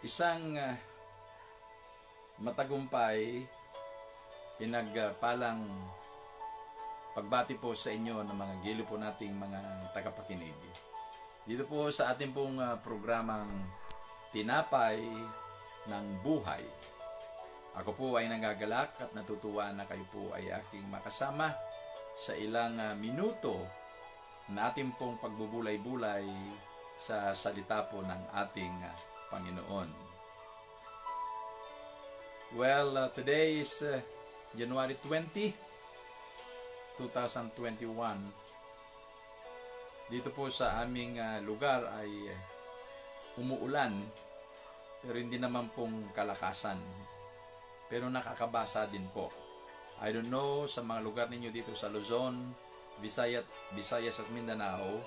Isang matagumpay, pinagpalang pagbati po sa inyo ng mga gilo po nating mga tagapakinig. Dito po sa ating pong programang Tinapay ng Buhay. Ako po ay nagagalak at natutuwa na kayo po ay aking makasama sa ilang minuto na ating pong pagbubulay-bulay sa salita po ng ating Panginoon. Well, today is January 20, 2021. Dito po sa aming lugar ay umuulan, pero hindi naman pong kalakasan. Pero nakakabasa din po. I don't know sa mga lugar ninyo dito sa Luzon, Visayas at Mindanao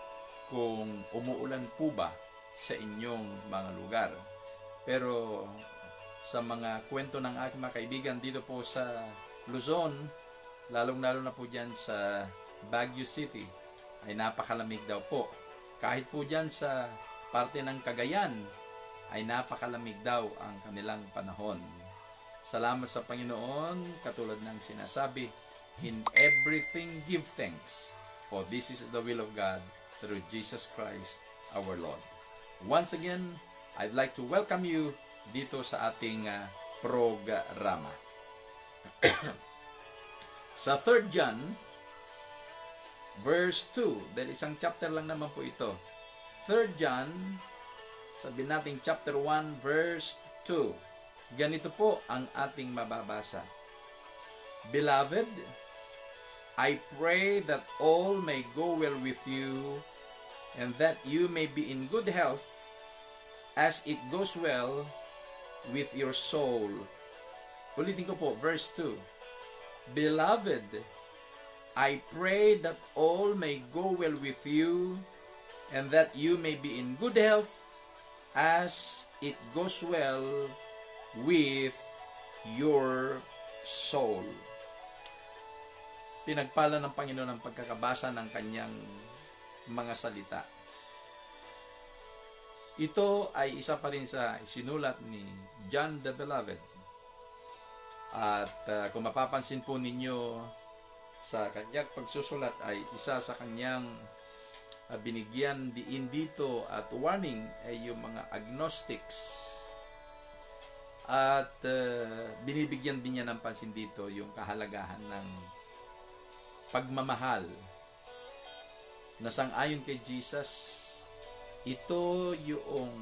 kung umuulan po ba sa inyong mga lugar. Pero sa mga kwento ng aking mga kaibigan dito po sa Luzon, lalong-lalo na po dyan sa Baguio City, ay napakalamig daw po. Kahit po dyan sa parte ng Cagayan, ay napakalamig daw ang kanilang panahon. Salamat sa Panginoon, katulad ng sinasabi, in everything give thanks, for this is the will of God through Jesus Christ our Lord. Once again, I'd like to welcome you dito sa ating programa. Sa 3 John, verse 2, dahil isang chapter lang naman po ito. 3 John, sabihin natin chapter 1, verse 2. Ganito po ang ating mababasa. Beloved, I pray that all may go well with you and that you may be in good health as it goes well with your soul. Ulitin ko po, verse 2. Beloved, I pray that all may go well with you and that you may be in good health as it goes well with your soul. Pinagpala ng Panginoon ang pagkakabasa ng kanyang mga salita. Ito ay isa pa rin sa sinulat ni John the Beloved. At kung mapapansin po ninyo sa kanyang pagsusulat ay isa sa kanyang binigyan diin dito at warning ay yung mga agnostics. At binibigyan din niya ng pansin dito yung kahalagahan ng pagmamahal na sang-ayon kay Jesus. Ito yung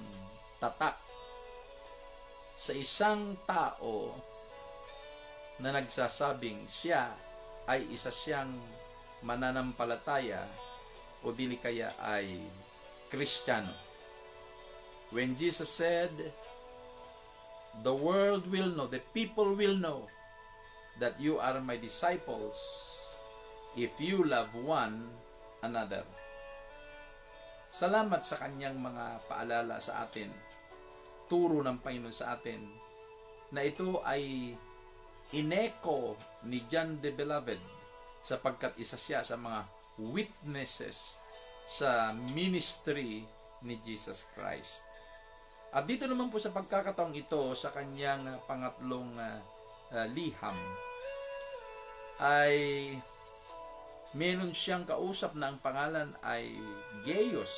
tatak sa isang tao na nagsasabing siya ay isa siyang mananampalataya o dili kaya ay Kristiyano. When Jesus said, the world will know, the people will know that you are my disciples if you love one another. Salamat sa kanyang mga paalala sa atin, turo ng Panginoon sa atin, na ito ay ineko ni John the Beloved sapagkat isa siya sa mga witnesses sa ministry ni Jesus Christ. At dito naman po sa pagkakataong ito sa kanyang pangatlong liham ay meron siyang kausap na ang pangalan ay Gaius,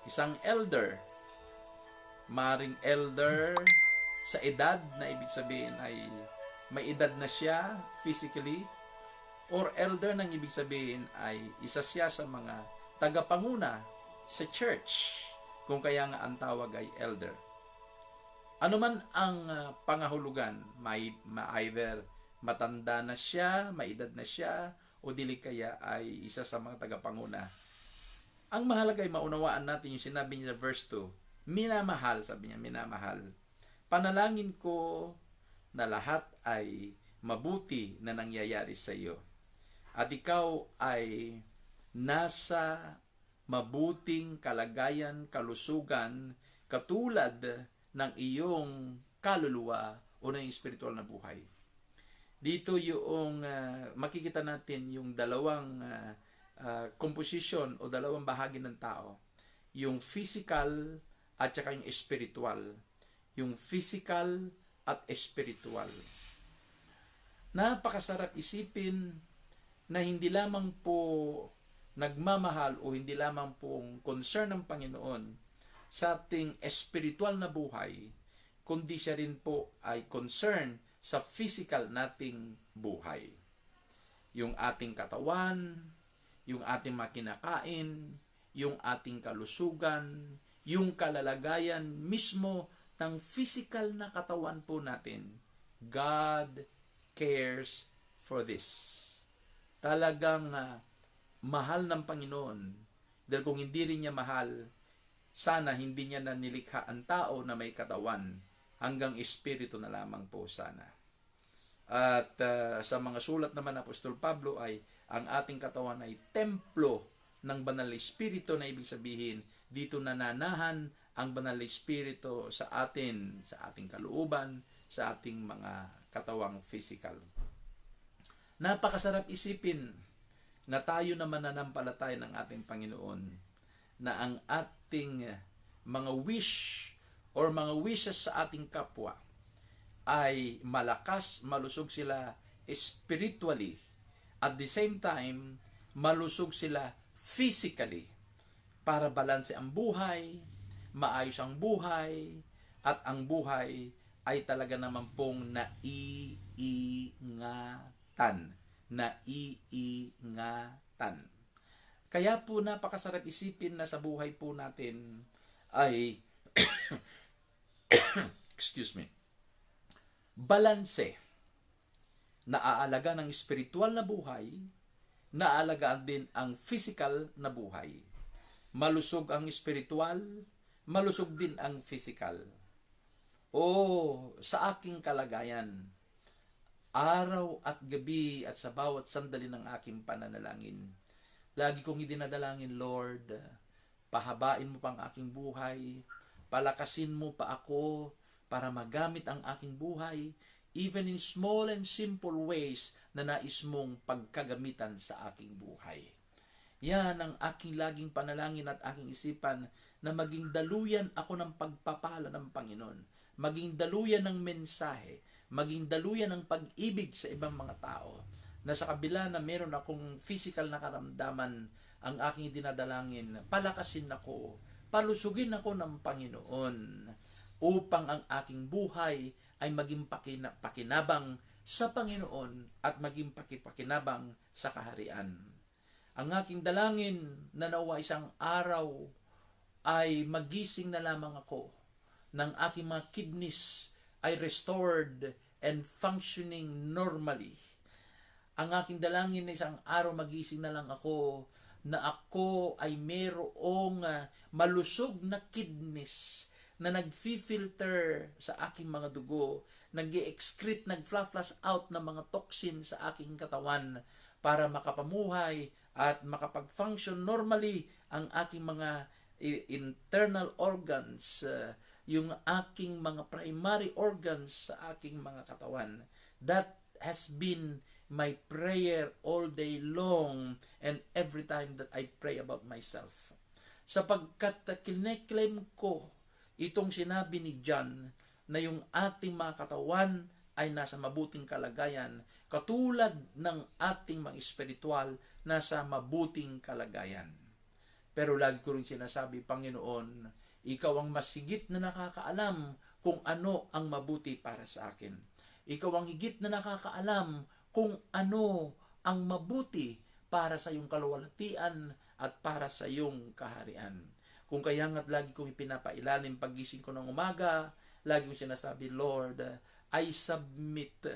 isang elder. Maring elder sa edad na ibig sabihin ay may edad na siya physically, or elder nang ibig sabihin ay isa siya sa mga tagapanguna sa church, kung kaya nga ang tawag ay elder. Ano man ang pangahulugan, either matanda na siya, may edad na siya, o dili kaya ay isa sa mga tagapanguna. Ang mahalaga ay maunawaan natin yung sinabi niya sa verse 2. Minamahal, sabi niya, minamahal. Panalangin ko na lahat ay mabuti na nangyayari sa iyo. At ikaw ay nasa mabuting kalagayan, kalusugan, katulad ng iyong kaluluwa o ng espiritual na buhay. Dito yung makikita natin yung dalawang composition o dalawang bahagi ng tao. Yung physical at saka yung spiritual. yung physical at spiritual. Napakasarap isipin na hindi lamang po nagmamahal o hindi lamang pong concern ng Panginoon sa ating espiritual na buhay, kundi siya rin po ay concern sa physical nating buhay. Yung ating katawan, yung ating makinakain, yung ating kalusugan, yung kalalagayan mismo ng physical na katawan po natin. God cares for this. Talagang mahal ng Panginoon. Dahil kung hindi rin niya mahal, sana hindi niya na nilikha ang tao na may katawan, hanggang espiritu na lamang po sana. At sa mga sulat naman ng Apostol Pablo ay ang ating katawan ay templo ng banal na espiritu, na ibig sabihin dito nananahan ang banal na espiritu sa atin, sa ating kalooban, sa ating mga katawang physical. Napakasarap isipin na tayo na mananampalataya ng ating Panginoon, na ang ating mga wish or mga wishes sa ating kapwa ay malakas, malusog sila spiritually. At the same time, malusog sila physically para balanse ang buhay, maayos ang buhay, at ang buhay ay talaga naman pong naiingatan. Naiingatan. Kaya po napakasarap isipin na sa buhay po natin ay excuse me, balanse. Naaalaga ng spiritual na buhay, naaalagaan din ang physical na buhay. Malusog ang spiritual, malusog din ang physical. Sa aking kalagayan, araw at gabi at sa bawat sandali ng aking pananalangin, lagi kong idinadalangin, Lord, pahabain mo pa ang aking buhay, palakasin mo pa ako para magamit ang aking buhay, even in small and simple ways na nais mong pagkagamitan sa aking buhay. Yan ang aking laging panalangin at aking isipan, na maging daluyan ako ng pagpapala ng Panginoon, maging daluyan ng mensahe, maging daluyan ng pag-ibig sa ibang mga tao, na sa kabila na meron akong physical na karamdaman, ang aking dinadalangin, palakasin ako, palusugin ako ng Panginoon, upang ang aking buhay ay maging pakinabang sa Panginoon at maging pakinabang sa kaharian. Ang aking dalangin na nawa isang araw ay magising na lamang ako, ng aking mga kidneys ay restored and functioning normally. Ang aking dalangin na isang araw magising na lang ako, na ako ay mayroong malusog na kidneys na nag-filter sa aking mga dugo, nag-excrete, nag-flush out ng mga toxin sa aking katawan para makapamuhay at makapag-function normally ang aking mga internal organs, yung aking mga primary organs sa aking mga katawan. That has been my prayer all day long and every time that I pray about myself. Sapagkat kine-claim ko itong sinabi ni John na yung ating mga katawan ay nasa mabuting kalagayan, katulad ng ating mga espiritual nasa mabuting kalagayan. Pero lagi ko rin sinasabi, Panginoon, ikaw ang mas higit na nakakaalam kung ano ang mabuti para sa akin. Ikaw ang higit na nakakaalam kung ano ang mabuti para sa iyong kaluwalhatian at para sa iyong kaharian. Kung kaya nga't lagi kong ipinapailalim paggising ko ng umaga, lagi kong sinasabi, Lord, I submit,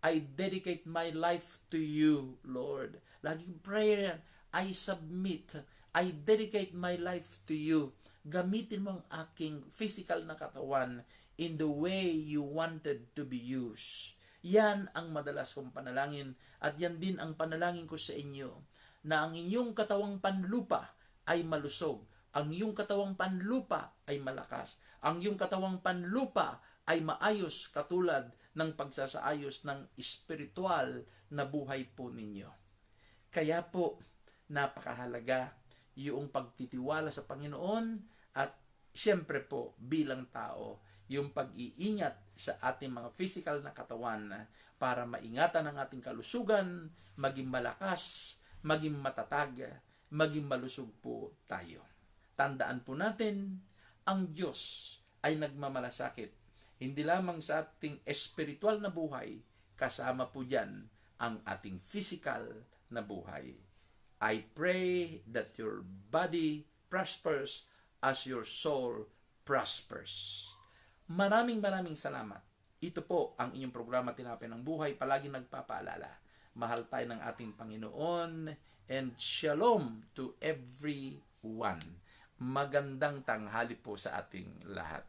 I dedicate my life to you, Lord. Lagi kong prayer, I submit, I dedicate my life to you. Gamitin mo ang aking physical na katawan in the way you wanted to be used. Yan ang madalas kong panalangin, at yan din ang panalangin ko sa inyo, na ang inyong katawang panlupa ay malusog, ang iyong katawang panlupa ay malakas, ang iyong katawang panlupa ay maayos katulad ng pagsasaayos ng espiritual na buhay po ninyo. Kaya po, napakahalaga yung pagtitiwala sa Panginoon, at siyempre po bilang tao, yung pag-iingat sa ating mga physical na katawan para maingatan ang ating kalusugan, maging malakas, maging matatag, maging malusog po tayo. Tandaan po natin, ang Diyos ay nagmamalasakit. Hindi lamang sa ating espiritual na buhay, kasama po dyan ang ating physical na buhay. I pray that your body prospers as your soul prospers. Maraming salamat. Ito po ang inyong programa Tinapay ng Buhay. Palagi nagpapaalala. Mahal tayo ng ating Panginoon, and shalom to everyone. Magandang tanghali po sa ating lahat.